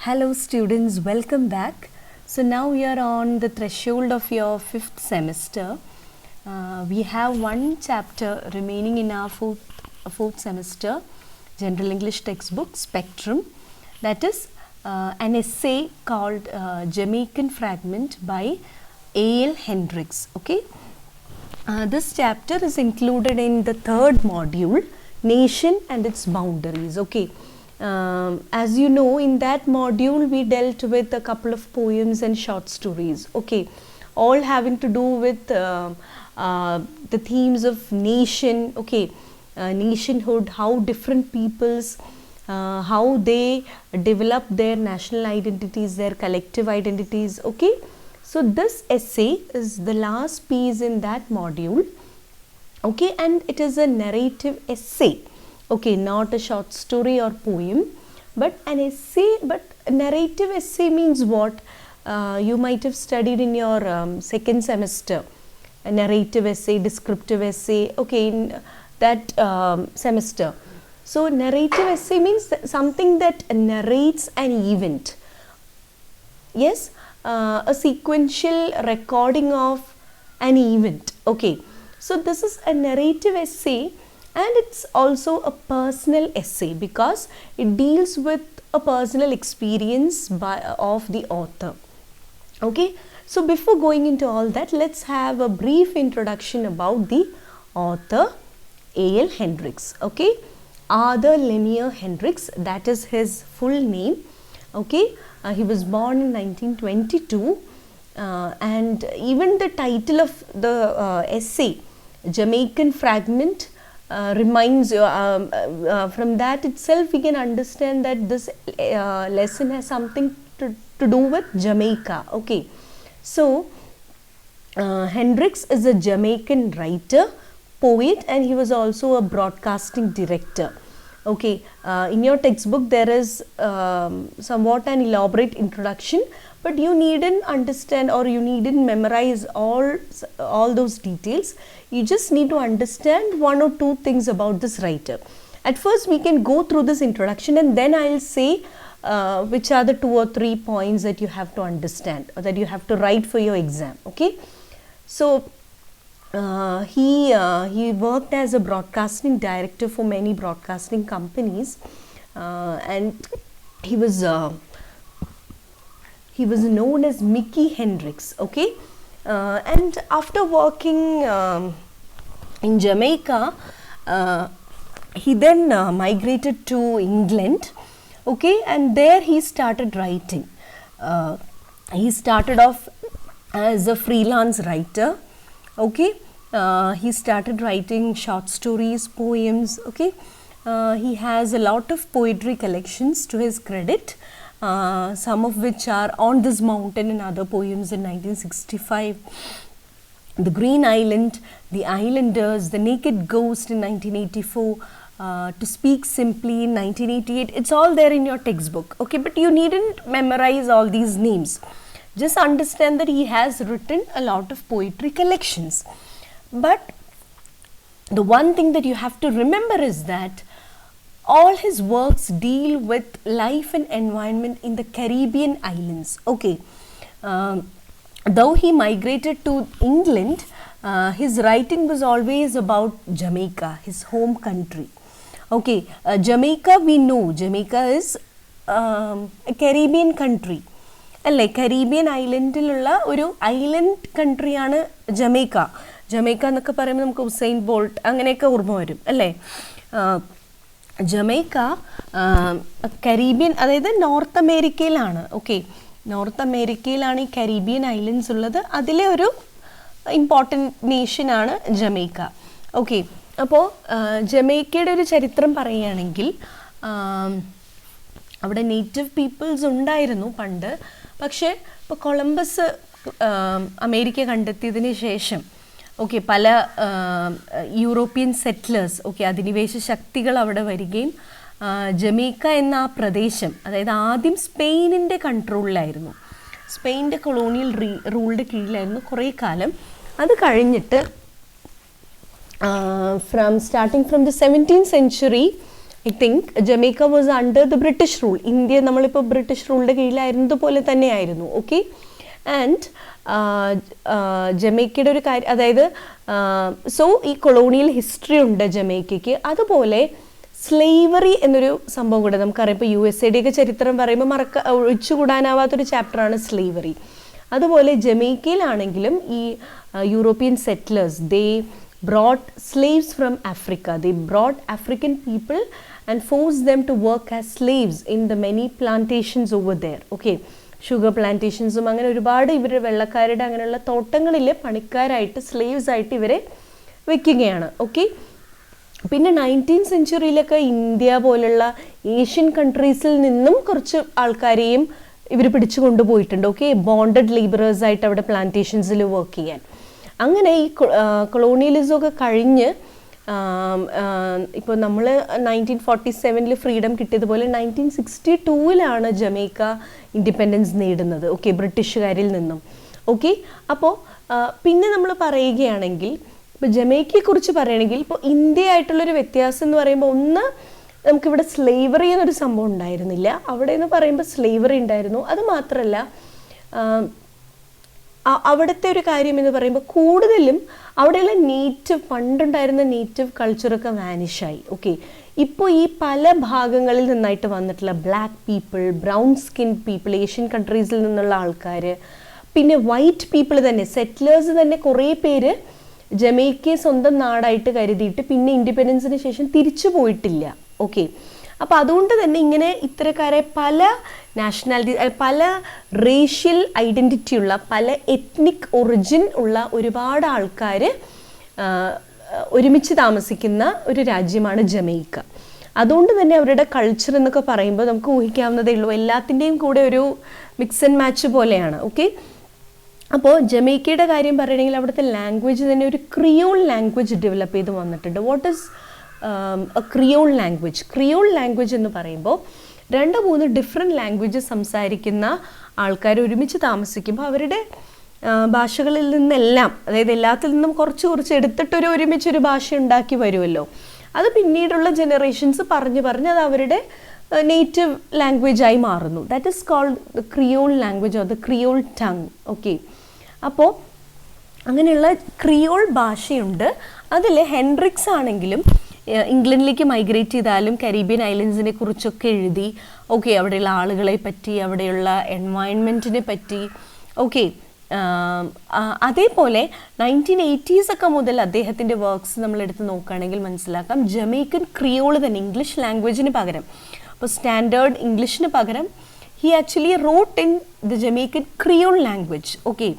Hello students, welcome back. So now we are on the threshold of your 5th semester. We have one chapter remaining in our fourth semester, General English textbook, Spectrum. That is an essay called Jamaican Fragment by A.L. Hendricks. Okay. This chapter is included in the third module, Nation and its Boundaries. Okay. As you know, in that module we dealt with a couple of poems and short stories, okay, all having to do with the themes of nation, okay, nationhood, how different peoples, how they develop their national identities, their collective identities, okay. So this essay is the last piece in that module, okay, and it is a narrative essay. Okay, not a short story or poem, but an essay. But a narrative essay means what? You might have studied in your second semester, a narrative essay, descriptive essay, okay, in that semester. So narrative essay means something that narrates an event. Yes, a sequential recording of an event. Okay, so this is a narrative essay. And it's also a personal essay because it deals with a personal experience of the author. Okay, so before going into all that, let's have a brief introduction about the author, A.L. Hendricks. Okay, Arthur Lanier Hendricks, that is his full name. Okay, he was born in 1922, and even the title of the essay, Jamaican Fragment, reminds you, from that itself we can understand that this lesson has something to do with Jamaica. Okay, so Hendricks is a Jamaican writer, poet, and he was also a broadcasting director. Okay, in your textbook there is somewhat an elaborate introduction, but you needn't understand or you needn't memorize all those details. You just need to understand one or two things about this writer. At first we can go through this introduction and then I'll say which are the 2 or 3 points that you have to understand or that you have to write for your exam. Okay, so he worked as a broadcasting director for many broadcasting companies, and he was known as Mickey Hendricks. Okay, and after working in Jamaica, he then migrated to England. Okay, and there he started writing. He started off as a freelance writer. Okay, he started writing short stories, poems. Okay, he has a lot of poetry collections to his credit, some of which are On This Mountain and Other Poems in 1965, The Green Island, The Islanders, The Naked Ghost in 1984, To Speak Simply in 1988. It's all there in your textbook. Okay, but you needn't memorize all these names. Just understand that he has written a lot of poetry collections. But the one thing that you have to remember is that all his works deal with life and environment in the Caribbean islands. Okay, though he migrated to England, his writing was always about Jamaica, his home country. Okay, Jamaica, we know Jamaica is a Caribbean country. അല്ലേ, Caribbean ഐലൻഡിലുള്ള ഒരു island കൺട്രിയാണ് Jamaica. Jamaica എന്നൊക്കെ പറയുമ്പോൾ നമുക്ക് Usain bolt അങ്ങനെയൊക്കെ ഓർമ്മ വരും അല്ലേ. Jamaica Caribbean, അതായത് നോർത്ത് അമേരിക്കയിലാണ്. ഓക്കെ, നോർത്ത് അമേരിക്കയിലാണ് ഈ കരീബിയൻ ഐലൻഡ്സ് ഉള്ളത്. അതിലെ ഒരു ഇമ്പോർട്ടൻറ്റ് നേഷനാണ് ജമൈക്ക. ഓക്കെ, അപ്പോൾ ജമൈക്കയുടെ ഒരു ചരിത്രം പറയുകയാണെങ്കിൽ അവിടെ നേറ്റീവ് പീപ്പിൾസ് ഉണ്ടായിരുന്നു പണ്ട്. പക്ഷേ ഇപ്പോൾ കൊളംബസ് അമേരിക്ക കണ്ടെത്തിയതിന് ശേഷം ഓക്കെ പല യൂറോപ്യൻ സെറ്റിലേഴ്സ്, ഓക്കെ, അധിനിവേശ ശക്തികൾ അവിടെ വരികയും ജമൈക്ക എന്ന ആ പ്രദേശം, അതായത് ആദ്യം സ്പെയിനിൻ്റെ കൺട്രോളിലായിരുന്നു, സ്പെയിനിൻ്റെ കൊളോണിയൽ റൂളിൻ്റെ കീഴിലായിരുന്നു കുറേ കാലം. അത് കഴിഞ്ഞിട്ട് starting from the 17th century I think Jamaica was under the British rule. India നമ്മളിപ്പോൾ ബ്രിട്ടീഷ് റൂളിൻ്റെ കീഴിലായിരുന്നതുപോലെ തന്നെയായിരുന്നു. ഓക്കെ, ആൻഡ് ജമൈക്കയുടെ ഒരു കാര്യം, അതായത് സോ ഈ കൊളോണിയൽ ഹിസ്റ്ററി ഉണ്ട് ജമൈക്കയ്ക്ക്. അതുപോലെ സ്ലേവറി എന്നൊരു സംഭവം കൂടെ നമുക്കറിയാം. ഇപ്പോൾ USA ഒക്കെ ചരിത്രം പറയുമ്പോൾ ഒഴിച്ചുകൂടാനാവാത്തൊരു ചാപ്റ്ററാണ് സ്ലേവറി. അതുപോലെ ജമൈക്കയിലാണെങ്കിലും ഈ European settlers they brought slaves from Africa. They brought African people and force them to work as slaves in the many plantations over there. Okay, sugar പ്ലാന്റേഷൻസും അങ്ങനെ ഒരുപാട് ഇവർ വെള്ളക്കാരുടെ അങ്ങനെയുള്ള തോട്ടങ്ങളിൽ പണിക്കാരായിട്ട് സ്ലേവ്സ് ആയിട്ട് ഇവരെ വെക്കുകയാണ്. ഓക്കെ, പിന്നെ 19th സെഞ്ച്വറിയിലൊക്കെ ഇന്ത്യ പോലുള്ള ഏഷ്യൻ കൺട്രീസിൽ നിന്നും കുറച്ച് ആൾക്കാരെയും ഇവർ പിടിച്ചു കൊണ്ടുപോയിട്ടുണ്ട്. ഓക്കെ, ബോണ്ടഡ് ലേബറേഴ്സ് ആയിട്ട് അവിടെ പ്ലാന്റേഷൻസിൽ വർക്ക് ചെയ്യാൻ. അങ്ങനെ ഈ കൊളോണിയലിസം ഒക്കെ കഴിഞ്ഞ് ഇപ്പോൾ നമ്മൾ 1947 ഫ്രീഡം കിട്ടിയതുപോലെ 1962 ജമൈക്ക ഇൻഡിപെൻഡൻസ് നേടുന്നത്. ഓക്കെ, ബ്രിട്ടീഷുകാരിൽ നിന്നും. ഓക്കെ, അപ്പോൾ പിന്നെ നമ്മൾ പറയുകയാണെങ്കിൽ ഇപ്പോൾ ജമൈക്കയെക്കുറിച്ച് പറയുകയാണെങ്കിൽ ഇപ്പോൾ ഇന്ത്യ ആയിട്ടുള്ളൊരു വ്യത്യാസം എന്ന് പറയുമ്പോൾ, ഒന്ന് നമുക്കിവിടെ സ്ലേവറി എന്നൊരു സംഭവം ഉണ്ടായിരുന്നില്ല. അവിടെ എന്ന് പറയുമ്പോൾ സ്ലേവറി ഉണ്ടായിരുന്നു. അത് മാത്രമല്ല അവിടുത്തെ ഒരു കാര്യം എന്ന് പറയുമ്പോൾ കൂടുതലും അവിടെയുള്ള നേറ്റീവ്, പണ്ടുണ്ടായിരുന്ന നേറ്റീവ് കൾച്ചറൊക്കെ വാനിഷായി. ഓക്കെ, ഇപ്പോൾ ഈ പല ഭാഗങ്ങളിൽ നിന്നായിട്ട് വന്നിട്ടുള്ള black people, brown skin people, Asian കൺട്രീസിൽ നിന്നുള്ള ആൾക്കാർ, പിന്നെ വൈറ്റ് പീപ്പിൾ തന്നെ, സെറ്റിലേഴ്സ് തന്നെ കുറേ പേര് ജമൈക്കയെ സ്വന്തം നാടായിട്ട് കരുതിയിട്ട് പിന്നെ ഇൻഡിപെൻഡൻസിന് ശേഷം തിരിച്ചു പോയിട്ടില്ല. ഓക്കെ, അപ്പോൾ അതുകൊണ്ട് തന്നെ ഇങ്ങനെ ഇത്തരക്കാരെ പല നാഷണാലിറ്റി, പല റേഷ്യൽ ഐഡൻറ്റിറ്റി ഉള്ള, പല എത്നിക് ഒറിജിൻ ഉള്ള ഒരുപാട് ആൾക്കാർ ഒരുമിച്ച് താമസിക്കുന്ന ഒരു രാജ്യമാണ് ജമൈക്ക. അതുകൊണ്ട് തന്നെ അവരുടെ കൾച്ചർ എന്നൊക്കെ പറയുമ്പോൾ നമുക്ക് ഊഹിക്കാവുന്നതേ ഉള്ളൂ, എല്ലാത്തിൻ്റെയും കൂടെ ഒരു മിക്സ് ആൻഡ് മാച്ച് പോലെയാണ്. ഓക്കെ, അപ്പോൾ ജമൈക്കയുടെ കാര്യം പറയുകയാണെങ്കിൽ അവിടുത്തെ ലാംഗ്വേജ് തന്നെ ഒരു ക്രിയോൾ ലാംഗ്വേജ് ഡെവലപ്പ് ചെയ്ത് വന്നിട്ടുണ്ട്. What is Creole language? Creole language എന്ന് പറയുമ്പോൾ 2-3 ഡിഫറെൻറ്റ് ലാംഗ്വേജസ് സംസാരിക്കുന്ന ആൾക്കാർ ഒരുമിച്ച് താമസിക്കുമ്പോൾ അവരുടെ ഭാഷകളിൽ നിന്നെല്ലാം, അതായത് എല്ലാത്തിൽ നിന്നും കുറച്ച് എടുത്തിട്ടൊരു ഒരുമിച്ചൊരു ഭാഷ ഉണ്ടാക്കി വരുമല്ലോ. അത് പിന്നീടുള്ള ജനറേഷൻസ് പറഞ്ഞ് അത് അവരുടെ നേറ്റീവ് ലാംഗ്വേജായി മാറുന്നു. That is called the creole language or the creole tongue. Okay, അപ്പോൾ അങ്ങനെയുള്ള ക്രിയോൾ ഭാഷയുണ്ട്. അതിൽ ഹെൻഡ്രിക്സ് ആണെങ്കിലും ഇംഗ്ലണ്ടിലേക്ക് മൈഗ്രേറ്റ് ചെയ്താലും കരീബിയൻ ഐലൻഡ്സിനെ കുറിച്ചൊക്കെ എഴുതി. ഓക്കെ, അവിടെയുള്ള ആളുകളെ പറ്റി, അവിടെയുള്ള എൻവയൺമെൻറ്റിനെ പറ്റി. ഓക്കെ, അതേപോലെ 1980s ഒക്കെ മുതൽ അദ്ദേഹത്തിൻ്റെ വർക്ക്സ് നമ്മളെടുത്ത് നോക്കുകയാണെങ്കിൽ മനസ്സിലാക്കാം ജമൈക്കൻ ക്രിയോൾ തന്നെ, ഇംഗ്ലീഷ് ലാംഗ്വേജിന് പകരം, അപ്പോൾ സ്റ്റാൻഡേർഡ് ഇംഗ്ലീഷിന് പകരം he actually wrote in the Jamaican creole language. Okay,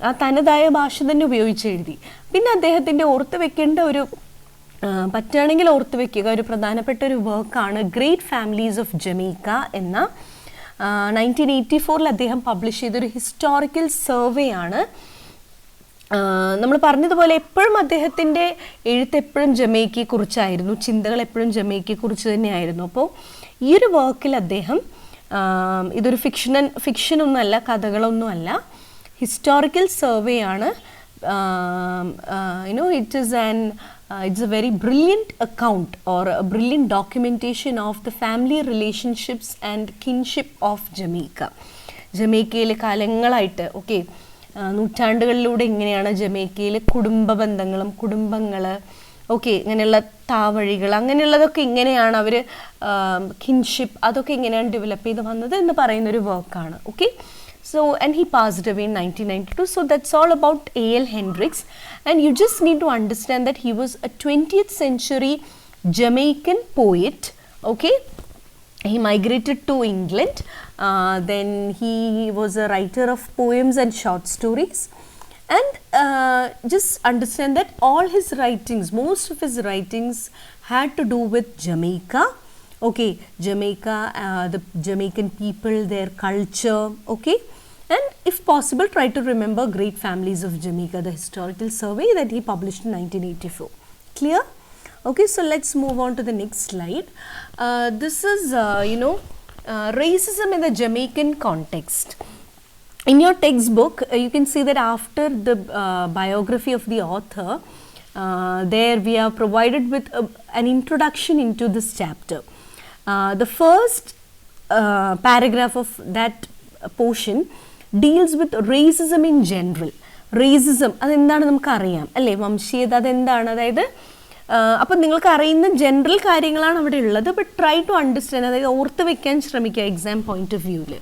ആ തനതായ ഭാഷ തന്നെ ഉപയോഗിച്ച് എഴുതി. പിന്നെ അദ്ദേഹത്തിൻ്റെ ഓർത്ത് വെക്കേണ്ട ഒരു, പറ്റുകയാണെങ്കിൽ ഓർത്ത് വെക്കുക, ഒരു പ്രധാനപ്പെട്ട ഒരു വർക്കാണ് ഗ്രേറ്റ് ഫാമിലീസ് ഓഫ് ജമൈക്ക എന്ന 1984 അദ്ദേഹം പബ്ലിഷ് ചെയ്തൊരു ഹിസ്റ്റോറിക്കൽ സർവേ ആണ്. നമ്മൾ പറഞ്ഞതുപോലെ എപ്പോഴും അദ്ദേഹത്തിൻ്റെ എഴുത്ത് എപ്പോഴും ജമൈക്കയെ കുറിച്ചായിരുന്നു, ചിന്തകൾ എപ്പോഴും ജമൈക്കയെ കുറിച്ച് തന്നെയായിരുന്നു. അപ്പോൾ ഈ ഒരു വർക്കിൽ അദ്ദേഹം, ഇതൊരു ഫിക്ഷനൊന്നുമല്ല, കഥകളൊന്നുമല്ല, ഹിസ്റ്റോറിക്കൽ സർവേ ആണ്. It's a very brilliant account or a brilliant documentation of the family relationships and kinship of Jamaica. ജമൈക്കയിലെ കാലങ്ങളായിട്ട്, ഓക്കെ, നൂറ്റാണ്ടുകളിലൂടെ എങ്ങനെയാണ് ജമൈക്കയിലെ കുടുംബ ബന്ധങ്ങളും കുടുംബങ്ങൾ, ഓക്കെ, ഇങ്ങനെയുള്ള താവഴികൾ, അങ്ങനെയുള്ളതൊക്കെ ഇങ്ങനെയാണ് അവർ, കിൻഷിപ്പ്, അതൊക്കെ ഇങ്ങനെയാണ് ഡെവലപ്പ് ചെയ്ത് വന്നത് എന്ന് പറയുന്നൊരു വർക്കാണ്. Okay, so and he passed away in 1992. So that's all about A.L. Hendricks, and you just need to understand that he was a 20th century Jamaican poet. Okay, he migrated to England, then he was a writer of poems and short stories, and just understand that all his writings, most of his writings had to do with Jamaica. Okay, Jamaica, the Jamaican people, their culture. Okay, and if possible try to remember Great Families of Jamaica, the historical survey that he published in 1984. Clear? Okay, so let's move on to the next slide. This is racism in the Jamaican context. In your textbook you can see that after the biography of the author, There we are provided with an introduction into this chapter. The first paragraph of that portion deals with racism in general. Racism അതെന്താണ് നമുക്കറിയാം അല്ലേ, വംശീയത അതെന്താണ്, അതായത് അപ്പം നിങ്ങൾക്ക് അറിയുന്ന general കാര്യങ്ങളാണ് അവിടെ ഉള്ളത്. ബട്ട് ട്രൈ ടു അണ്ടർസ്റ്റാൻഡ്, അതായത് ഓർത്ത് വെക്കാൻ ശ്രമിക്കുക എക്സാം പോയിന്റ് ഓഫ് വ്യൂവിൽ.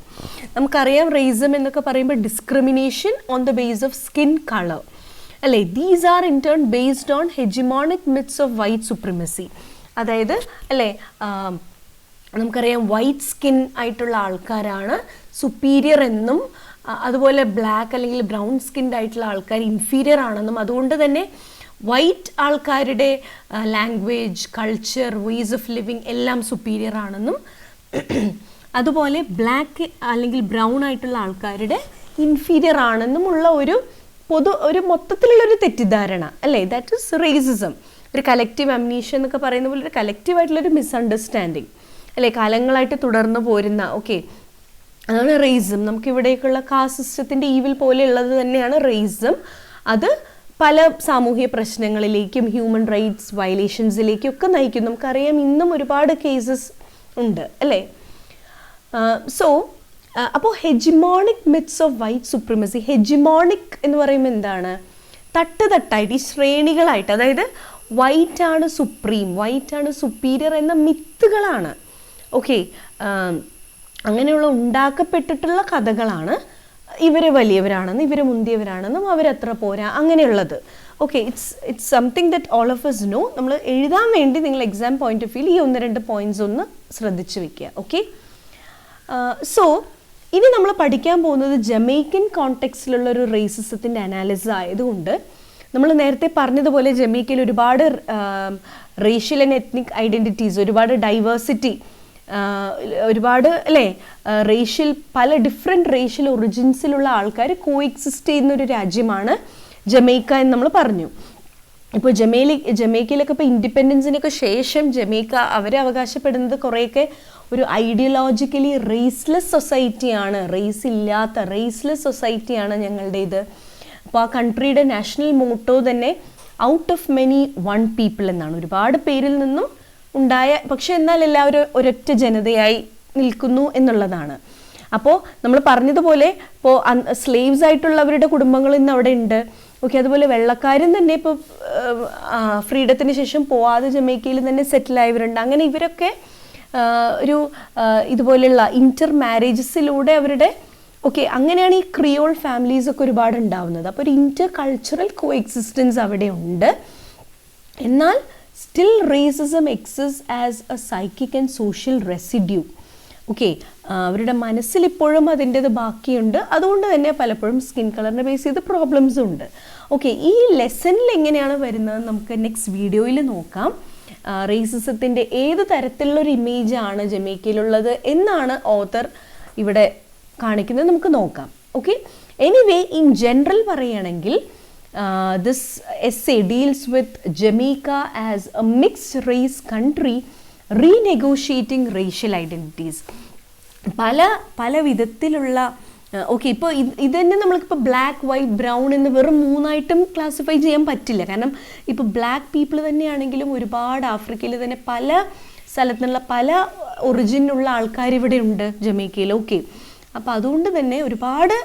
നമുക്കറിയാം റേസിസം എന്നൊക്കെ പറയുമ്പോൾ discrimination on the base of skin colour അല്ലേ. These are in turn based on hegemonic myths of white supremacy. അതായത് അല്ലേ, നമുക്കറിയാം വൈറ്റ് സ്കിൻ ആയിട്ടുള്ള ആൾക്കാരാണ് സുപ്പീരിയർ എന്നും അതുപോലെ ബ്ലാക്ക് അല്ലെങ്കിൽ ബ്രൗൺ സ്കിൻഡ് ആയിട്ടുള്ള ആൾക്കാർ ഇൻഫീരിയർ ആണെന്നും അതുകൊണ്ട് തന്നെ വൈറ്റ് ആൾക്കാരുടെ language, culture, ways of living എല്ലാം സുപ്പീരിയർ ആണെന്നും അതുപോലെ ബ്ലാക്ക് അല്ലെങ്കിൽ ബ്രൗൺ ആയിട്ടുള്ള ആൾക്കാരുടെ ഇൻഫീരിയർ ആണെന്നും ഉള്ള ഒരു മൊത്തത്തിലുള്ളൊരു തെറ്റിദ്ധാരണ അല്ലേ. That is racism. ഒരു കലക്റ്റീവ് അംനീഷ്യ എന്നൊക്കെ പറയുന്ന പോലെ ഒരു കലക്റ്റീവായിട്ടുള്ളൊരു മിസ്അണ്ടർസ്റ്റാൻഡിങ് അല്ലേ, കാലങ്ങളായിട്ട് തുടർന്നു പോരുന്ന. ഓക്കെ, അതാണ് റേസിസം. നമുക്കിവിടേക്കുള്ള കാസ്റ്റ് സിസ്റ്റത്തിൻ്റെ ഈവിൽ പോലെയുള്ളത് തന്നെയാണ് റേസിസം. അത് പല സാമൂഹിക പ്രശ്നങ്ങളിലേക്കും ഹ്യൂമൻ റൈറ്റ്സ് വയലേഷൻസിലേക്കും ഒക്കെ നയിക്കും. നമുക്കറിയാം ഇന്നും ഒരുപാട് കേസസ് ഉണ്ട് അല്ലേ. അപ്പോൾ hegemonic myths of white സുപ്രിമസി. Hegemonic എന്ന് പറയുമ്പോൾ എന്താണ്, തട്ടായിട്ട് ഈ ശ്രേണികളായിട്ട്, അതായത് വൈറ്റ് ആണ് സുപ്രീം, വൈറ്റ് ആണ് സുപ്പീരിയർ എന്ന മിത്തുകളാണ്. ഓക്കെ, അങ്ങനെയുള്ള ഉണ്ടാക്കപ്പെട്ടിട്ടുള്ള കഥകളാണ്. ഇവർ വലിയവരാണെന്നും ഇവർ മുന്തിയവരാണെന്നും അവരത്ര പോരാ അങ്ങനെയുള്ളത്. Okay, it's something that all of us know. നമ്മൾ എഴുതാൻ വേണ്ടി നിങ്ങൾ എക്സാം പോയിന്റ് ഓഫ് വ്യൂവിൽ ഈ 1-2 പോയിന്റ്സ് ഒന്ന് ശ്രദ്ധിച്ച് വെക്കുക. ഓക്കെ, സോ ഇനി നമ്മൾ പഠിക്കാൻ പോകുന്നത് ജമൈക്കൻ കോണ്ടെക്സ്റ്റിലുള്ള ഒരു റേസിസത്തിൻ്റെ അനാലിസിസ് ആയതുകൊണ്ട് നമ്മൾ നേരത്തെ പറഞ്ഞതുപോലെ ജമൈക്കയിൽ ഒരുപാട് റേഷ്യൽ ആൻഡ് എത്നിക് ഐഡൻറ്റിറ്റീസ്, ഒരുപാട് ഡൈവേഴ്സിറ്റി, ഒരുപാട് അല്ലേ റേഷ്യൽ, പല ഡിഫറെൻറ്റ് റേഷ്യൽ ഒറിജിൻസിലുള്ള ആൾക്കാർ കോഎക്സിസ്റ്റ് ചെയ്യുന്നൊരു രാജ്യമാണ് ജമൈക്ക എന്ന് നമ്മൾ പറഞ്ഞു. ഇപ്പോൾ ജമൈക്കയിലൊക്കെ ഇപ്പോൾ ഇൻഡിപെൻഡൻസിനൊക്കെ ശേഷം ജമൈക്ക അവർ അവകാശപ്പെടുന്നത് കുറേയൊക്കെ ഒരു ഐഡിയോളജിക്കലി റേസ്ലെസ് സൊസൈറ്റിയാണ്, റേസ് ഇല്ലാത്ത റേസ്ലെസ് സൊസൈറ്റിയാണ് ഞങ്ങളുടേത്. അപ്പോൾ ആ കൺട്രിയുടെ നാഷണൽ മോട്ടോ തന്നെ out of many one people എന്നാണ്, ഒരുപാട് പേരിൽ നിന്നും ഉണ്ടായ പക്ഷെ എന്നാൽ എല്ലാവരും ഒരൊറ്റ ജനതയായി നിൽക്കുന്നു എന്നുള്ളതാണ്. അപ്പോൾ നമ്മൾ പറഞ്ഞതുപോലെ ഇപ്പോൾ സ്ലേവ്സ് ആയിട്ടുള്ളവരുടെ കുടുംബങ്ങൾ ഇന്ന് അവിടെ ഉണ്ട്. ഓക്കെ, അതുപോലെ വെള്ളക്കാരും തന്നെ ഇപ്പോൾ ഫ്രീഡത്തിന് ശേഷം പോവാതെ ജമൈക്കയിൽ തന്നെ സെറ്റിലായവരുണ്ട്. അങ്ങനെ ഇവരൊക്കെ ഒരു ഇതുപോലെയുള്ള ഇൻ്റർ മാരേജസിലൂടെ അവരുടെ ഓക്കെ അങ്ങനെയാണ് ഈ ക്രിയോൾ ഫാമിലീസൊക്കെ ഒരുപാട് ഉണ്ടാവുന്നത്. അപ്പോൾ ഒരു ഇൻ്റർ കൾച്ചറൽ കോ എക്സിസ്റ്റൻസ് അവിടെ ഉണ്ട്. എന്നാൽ still racism exists as a psychic and social residue. Okay, അവരുടെ മനസ്സിൽ ഇപ്പോഴും അതിൻ്റെത് ബാക്കിയുണ്ട്. അതുകൊണ്ട് തന്നെ പലപ്പോഴും സ്കിൻ കളറിനെ ബേസ് ചെയ്ത് പ്രോബ്ലംസും ഉണ്ട്. ഓക്കെ, ഈ ലെസണിൽ എങ്ങനെയാണ് വരുന്നത് നമുക്ക് നെക്സ്റ്റ് വീഡിയോയിൽ നോക്കാം. റേസിസത്തിൻ്റെ ഏത് തരത്തിലുള്ളൊരു ഇമേജാണ് ജമൈക്കയിലുള്ളത് എന്നാണ് ഓതർ ഇവിടെ കാണിക്കുന്നത്, നമുക്ക് നോക്കാം. ഓക്കെ, എനിവേ ഇൻ ജനറൽ പറയുകയാണെങ്കിൽ this essay deals with Jamaica as a mixed race country renegotiating racial identities. പല വിധത്തിലുള്ള ഓക്കെ, ഇപ്പോൾ ഇത് തന്നെ നമ്മൾക്കിപ്പോൾ ബ്ലാക്ക്, വൈറ്റ്, ബ്രൗൺ എന്ന് വെറും 3ആയിട്ടും ക്ലാസിഫൈ ചെയ്യാൻ പറ്റില്ല. കാരണം ഇപ്പോൾ ബ്ലാക്ക് പീപ്പിൾ തന്നെയാണെങ്കിലും ഒരുപാട് ആഫ്രിക്കയിൽ തന്നെ പല സ്ഥലത്തുനിന്നുള്ള പല ഒറിജിനുള്ള ആൾക്കാർ ഇവിടെ ഉണ്ട് ജമൈക്കയിൽ. ഓക്കെ, അപ്പോൾ അതുകൊണ്ട് തന്നെ ഒരുപാട്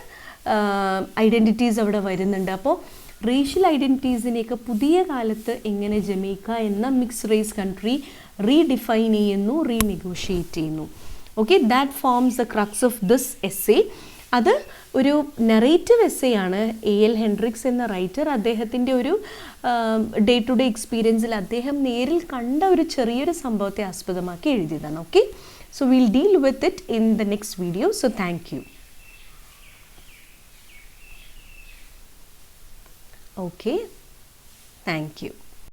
ഐഡൻറ്റിറ്റീസ് അവിടെ വരുന്നുണ്ട്. അപ്പോൾ റേഷ്യൽ ഐഡൻറ്റിറ്റീസിനെയൊക്കെ പുതിയ കാലത്ത് എങ്ങനെ ജമൈക്ക എന്ന മിക്സ് റേസ് കൺട്രി റീഡിഫൈൻ ചെയ്യുന്നു, റീനെഗോഷിയേറ്റ് ചെയ്യുന്നു. Okay, that forms the crux of this essay. അത് ഒരു നെറേറ്റീവ് എസ്സേ ആണ്. A.L. ഹെൻഡ്രിക്സ് എന്ന റൈറ്റർ അദ്ദേഹത്തിൻ്റെ ഒരു ഡേ ടു ഡേ എക്സ്പീരിയൻസിൽ അദ്ദേഹം നേരിൽ കണ്ട ഒരു ചെറിയൊരു സംഭവത്തെ ആസ്പദമാക്കി എഴുതിയതാണ്. Okay, so will deal with it in the next video. So thank you. Okay, thank you.